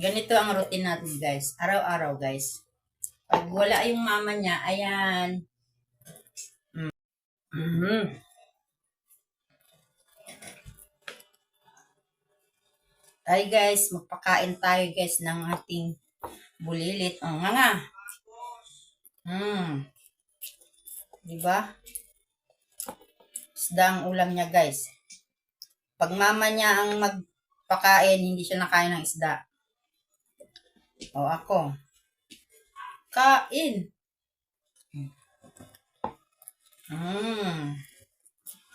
Ganito ang routine natin, guys. Araw-araw, guys. Pag wala yung mama niya, ayan. Mm-hmm. Ay, guys, magpakain tayo, guys, ng ating bulilit. O, nga. Diba? Isda ang ulam niya, guys. Pag mama niya ang magpakain, hindi siya nakain ng isda. O, ako. Kain.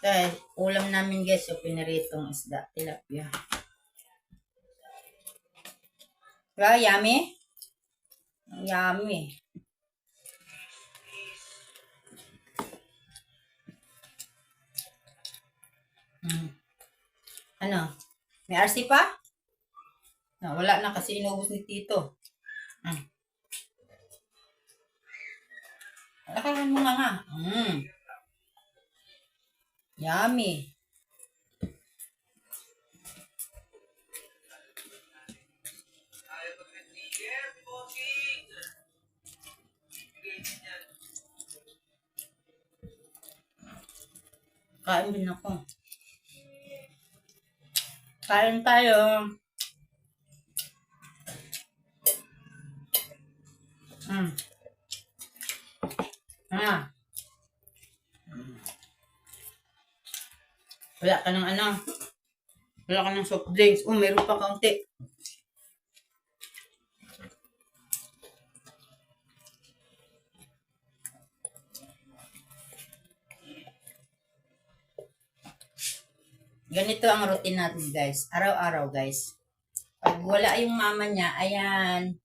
Dahil ulam namin, guys, yung piniritong isda. Tilapia. Diba, yummy? Yummy. Ano? May RC pa? No, wala na kasi inubos ni Tito. Lakaran mo nga. Yummy. Kain din ako. Kain tayo. Wala ka ng ano. Wala ka ng soft drinks. Meron pa kaunti. Ganito ang routine natin, guys. Araw-araw, guys. Pag wala yung mama niya, ayan.